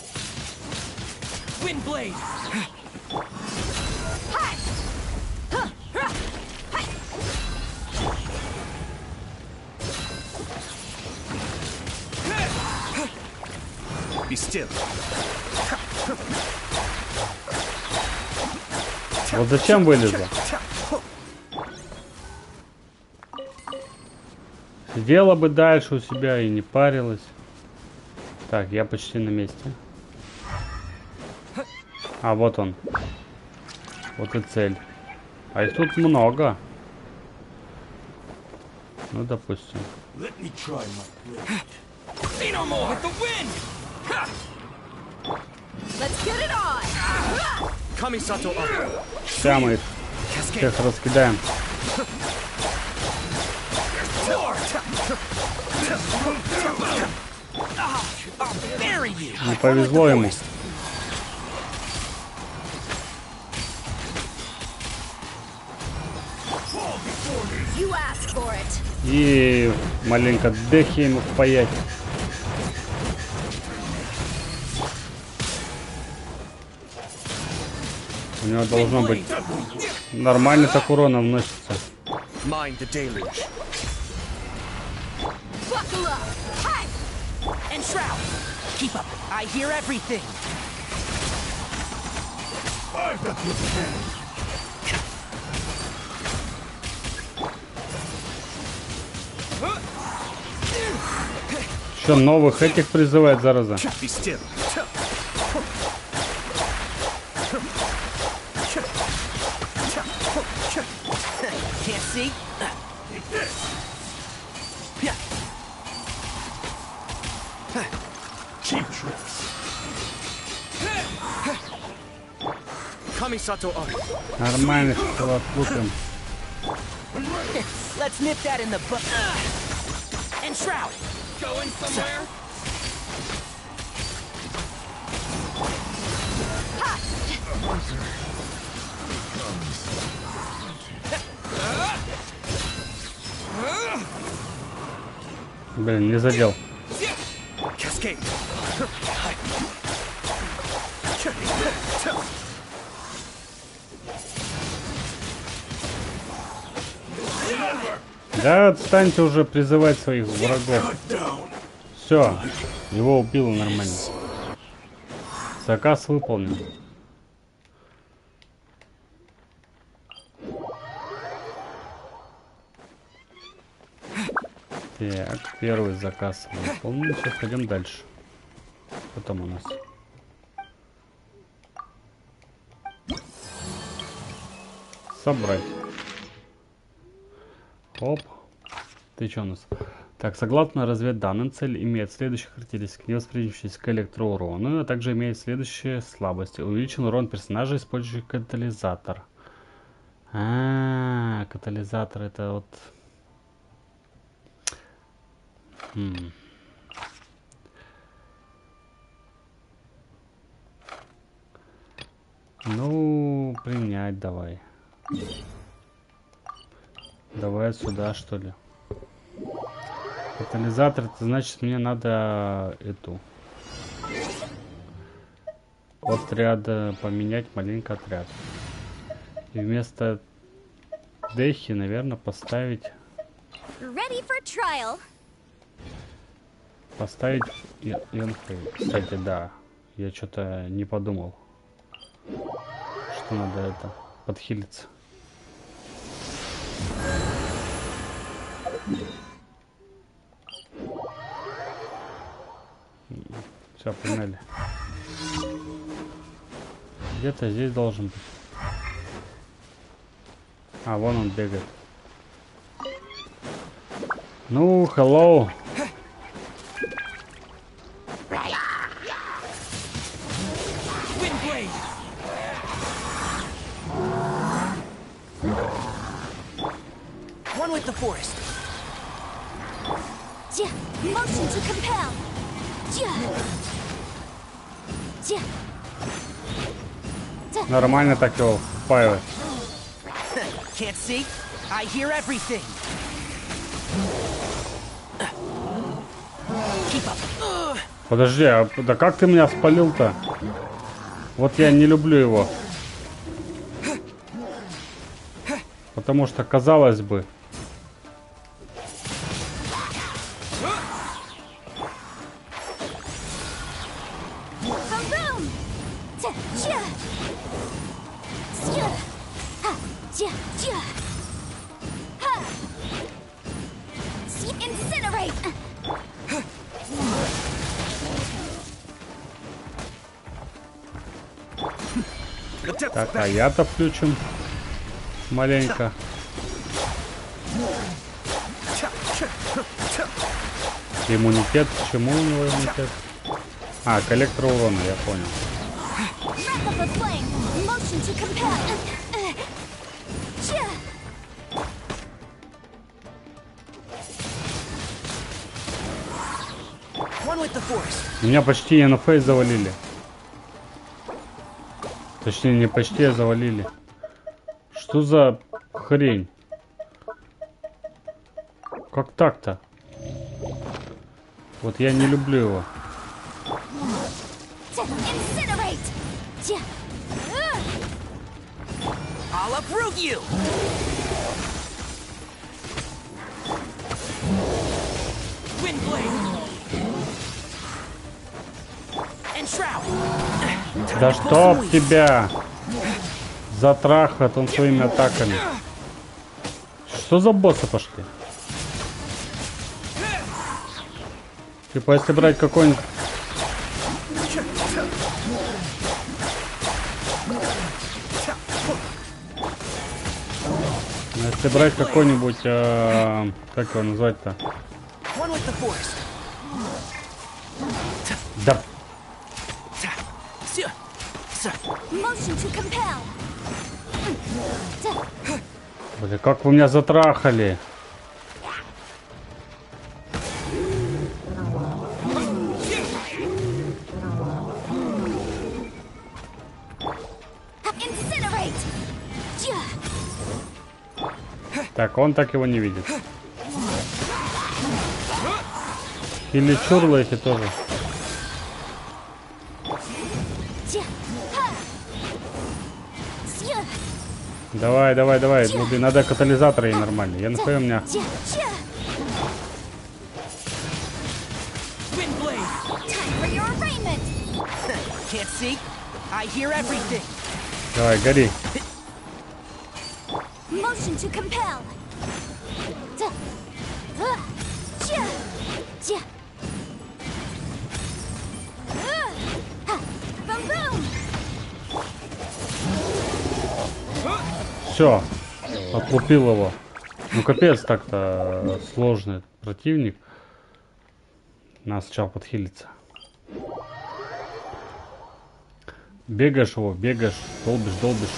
A: Вот зачем вылезла? Сидела бы дальше у себя и не парилась. Так, я почти на месте. Вот он. Вот и цель. А их тут много. Ну, допустим. Сейчас мы их всех раскидаем. Не повезло ему. И маленько дехи ему впаять. У него должно быть нормально так урона вносится. Что, новых этих призывает, зараза? Нормально, что отлупим.
T: Let's nip that in the butt. And Shroud. Going somewhere?
A: Блин, не задел. Да отстаньте уже призывать своих врагов. Все, его убило нормально. Заказ выполнен. Так, первый заказ выполнен. Сейчас пойдем дальше. Что там у нас? Собрать. Оп. Ты что у нас? Так, согласно разведданным, цель имеет следующие характеристики. Не восприимчивость к электроурону, а также имеет следующие слабости. Увеличен урон персонажа, использующий катализатор. Катализатор это вот... Ну, принять давай. Давай сюда, что ли. Катализатор, это значит, мне надо эту... Отряд поменять, маленько отряд. И вместо Дехи, наверное, поставить...
D: Ready for trial.
A: Поставить Янхэй. Кстати, да. Я что-то не подумал, что надо это подхилиться. Все, погнали. Где-то здесь должен быть. А, вон он бегает. Ну, hello.
T: One with the forest.
D: Motion to compel.
A: Нормально так его впаивать.
T: Can't see? I hear everything. Keep up.
A: Подожди, а да как ты меня спалил-то? Вот я не люблю его. Потому что, казалось бы... Так, а я-то включим. маленько. Иммунитет. Почему у него иммунитет? А, коллектор урона, я понял. Меня почти на фейс завалили. Точнее, не почти, а завалили. Что за хрень? Как так-то? Вот я не люблю его. Да чтоб тебя затрахает он своими атаками. Что за боссы пошли? Типа если брать какой-нибудь... Если брать какой-нибудь... как его назвать-то? Да. Блин, как вы меня затрахали? Так, он так его не видит. Или чурлы эти тоже. Давай, давай, давай. Ну, блин, надо катализаторы ей нормально. Я нахуй у меня. Давай, гори. Все, отлупил его. Ну капец, так-то сложный противник. Надо сначала подхилиться. Бегаешь его, бегаешь, долбишь, долбишь.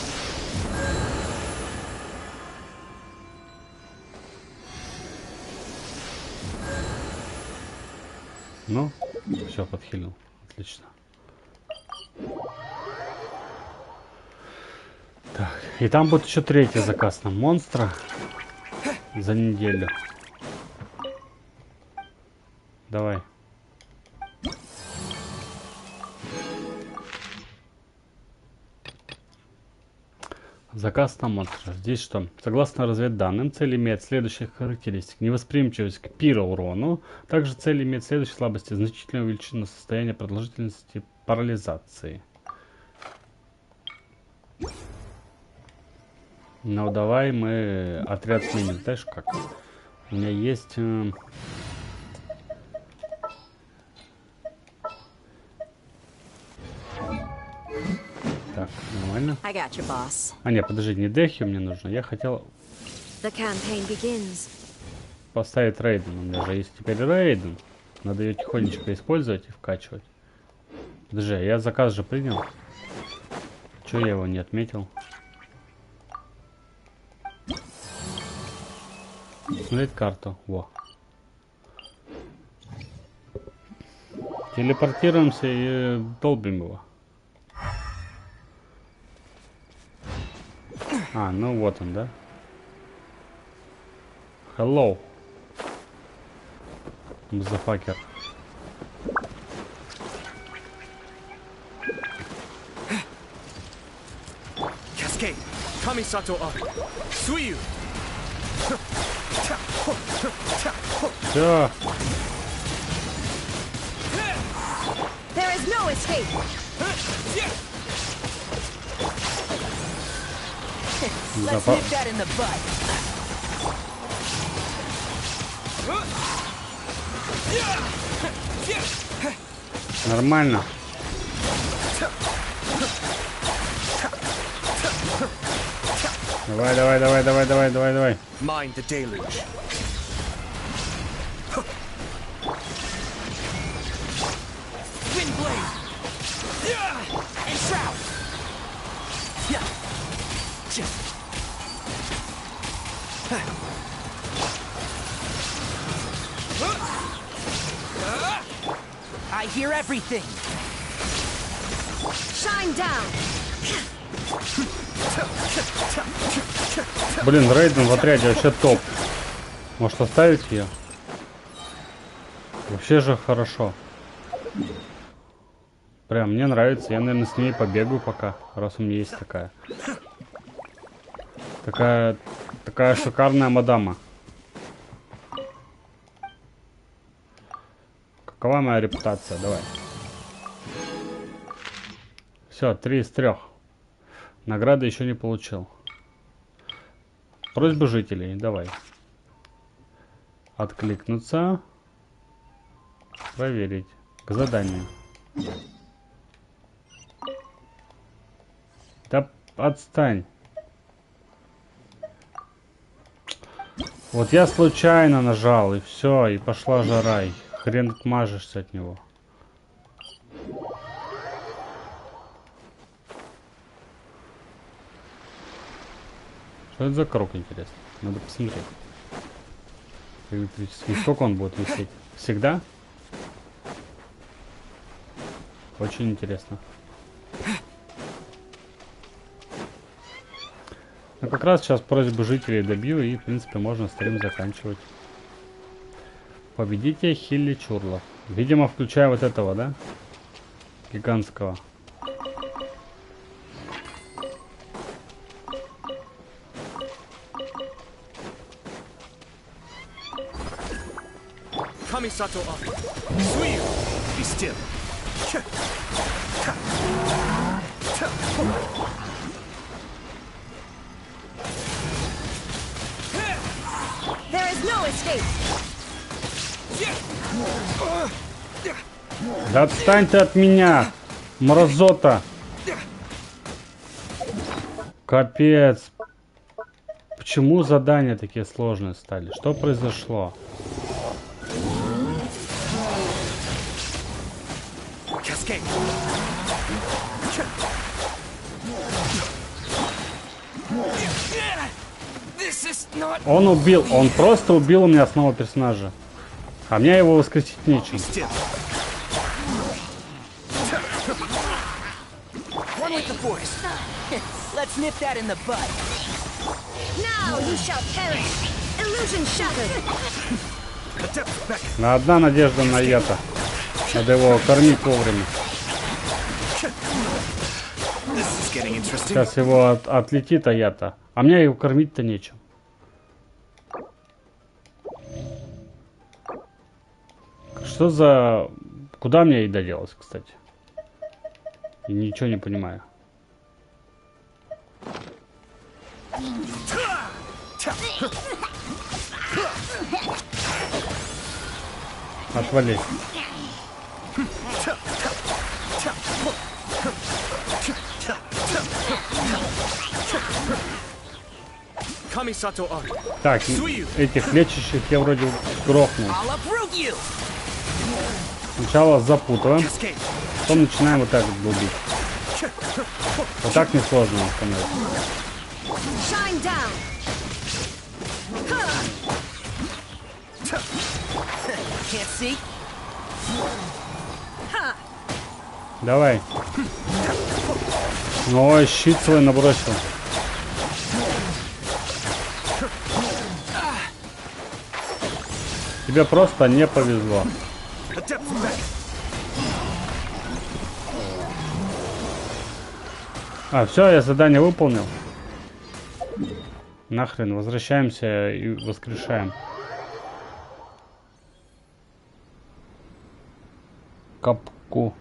A: Ну, все, подхилил. Отлично. Так, и там будет еще третий заказ на монстра за неделю. Давай. Заказ на монстра. Здесь что? Согласно разведданным, цель имеет следующих характеристик. Невосприимчивость к пироурону. Также цель имеет следующие слабости. Значительно увеличено состояние продолжительности парализации. Ну давай мы отряд сменим. Знаешь как? У меня есть... Так, нормально. А нет, подожди, не Дехи мне нужно. Я хотел поставить Рейден. У меня же есть теперь Рейден. Надо ее тихонечко использовать и вкачивать. Подожди, я заказ же принял. Чего я его не отметил? Смотреть карту. Во. Телепортируемся и долбим его. А, ну вот он, да? Hello. Мазафакер.
T: Cascade. Kamisato up. Suiyu.
A: Все.
D: There is no escape.
T: Let's nip that in the butt.
A: Нормально. Давай, давай, давай, давай, давай, давай, давай.
T: Mind the deluge. Windblade. And shroud. Yeah. I hear everything.
D: Shine down.
A: Блин, Рейден в отряде вообще топ. Может оставить ее? Вообще же хорошо. Прям мне нравится. Я, наверное, с ней побегаю пока, раз у меня есть такая. Такая шикарная мадама. Какова моя репутация? Давай. Все, 3 из 3. Награды еще не получил. Просьбы жителей. Давай. Откликнуться. Проверить. К заданию. Да отстань. Вот я случайно нажал, и все, и пошла жара. И хрен отмажешься от него. Что это за круг, интересно? Надо посмотреть. Электрический. Сколько он будет висеть? Всегда? Очень интересно. Ну, как раз сейчас просьбы жителей добью, и, в принципе, можно стрим заканчивать. Победите Хилли Чурлов. Видимо, включая вот этого, да? Гигантского.
T: Kamisato up. Suyu. Be still.
D: There is no escape.
A: Да отстань ты от меня, мразота. Капец. Почему задания такие сложные стали? Что произошло? Он убил, он просто убил у меня основного персонажа. А мне его воскресить нечем. Одна надежда на Ята. Надо его кормить вовремя. Сейчас его отлетит Аята. А мне его кормить-то нечем. Что за... Куда мне еда делась, кстати? И ничего не понимаю. Отвали. Так, этих лечащих я вроде грохнул. Сначала запутываем, потом начинаем вот так вот долбить. Вот так несложно становится. Давай. Ой, щит свой набросил. Тебе просто не повезло. А, все, я задание выполнил. Нахрен, возвращаемся и воскрешаем. Капку,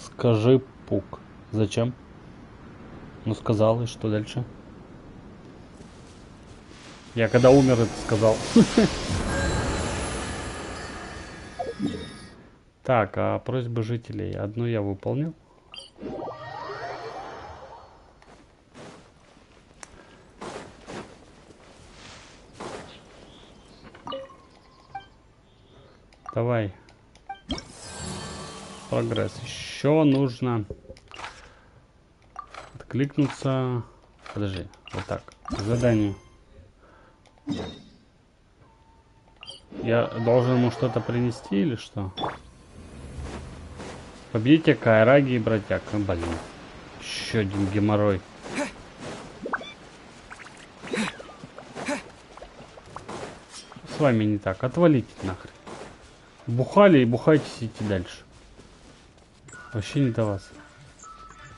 A: скажи пук. Зачем? Ну сказал, и что дальше? Я когда умер, это сказал. Так, а просьбы жителей. Одну я выполнил. Давай. Прогресс. Еще нужно откликнуться. Подожди, вот так. Задание. Я должен ему что-то принести или что? Победите Кайраги и Бродяг. Ну, блин. Еще один геморрой. С вами не так. Отвалите нахрен. Бухали и бухайте, идите дальше. Вообще не до вас.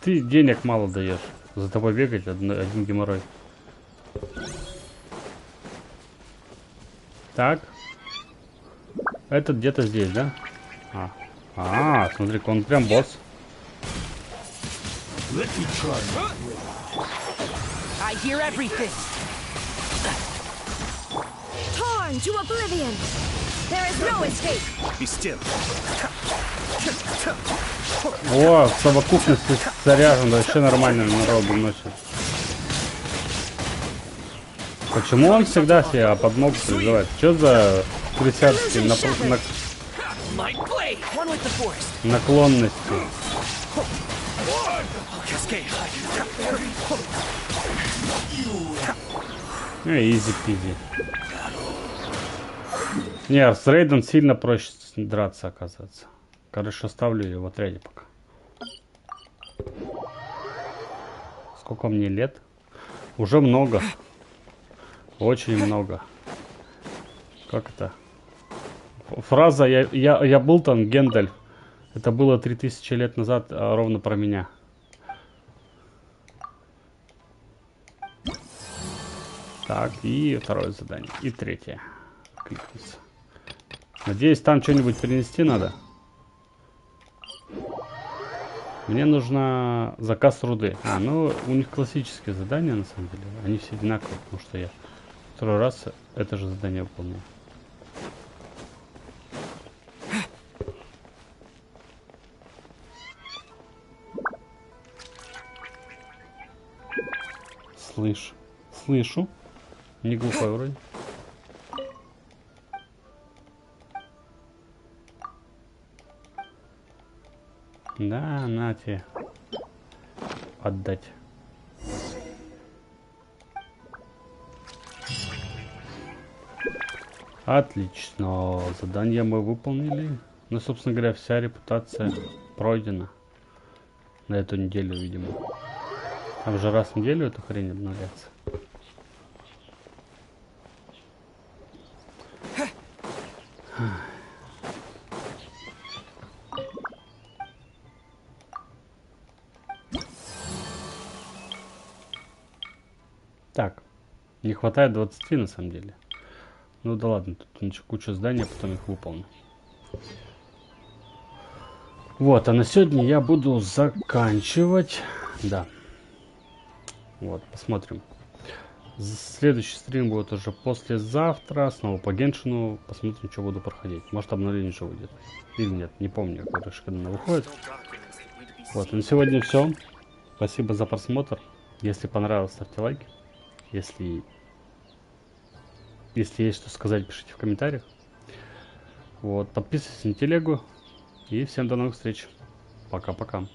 A: Ты денег мало даешь. За тобой бегать один геморрой. Так. Этот где-то здесь, да? Смотри-ка, он прям босс.
T: I hear everything.
D: Torn to oblivion. There is no escape.
T: Be still.
A: О, в совокупности с заряжен, вообще нормально народу носит. Почему он всегда себя под ногу призывает? Что за крысярские наклонности? Изи-пизи. Не, с рейдом сильно проще драться, оказывается. Короче, оставлю ее в отряде пока. Сколько мне лет? Уже много. Очень много. Как это? Фраза «я был там, Гендальф». Это было 3000 лет назад, ровно про меня. Так, и второе задание. И третье. Кликнуться. Надеюсь, там что-нибудь принести надо. Мне нужно заказ руды. Ну, у них классические задания, на самом деле. Они все одинаковые, потому что я второй раз это же задание выполнил. Слышу. Не глупой вроде. Да, на тебе. Отдать. Отлично. Задание мы выполнили. Ну, собственно говоря, вся репутация пройдена. На эту неделю, видимо. Там же раз в неделю эту хрень обновляется. Так, не хватает 20 на самом деле. Ну да ладно, тут куча зданий, а потом их выполню. Вот, а на сегодня я буду заканчивать. Да. Вот, посмотрим. Следующий стрим будет уже послезавтра. Снова по Геншину. Посмотрим, что буду проходить. Может, обновление уже выйдет. Или нет, не помню, когда оно выходит. Вот, на сегодня все. Спасибо за просмотр. Если понравилось, ставьте лайки. Если есть что сказать, пишите в комментариях. Вот, подписывайтесь на телегу. И всем до новых встреч. Пока-пока.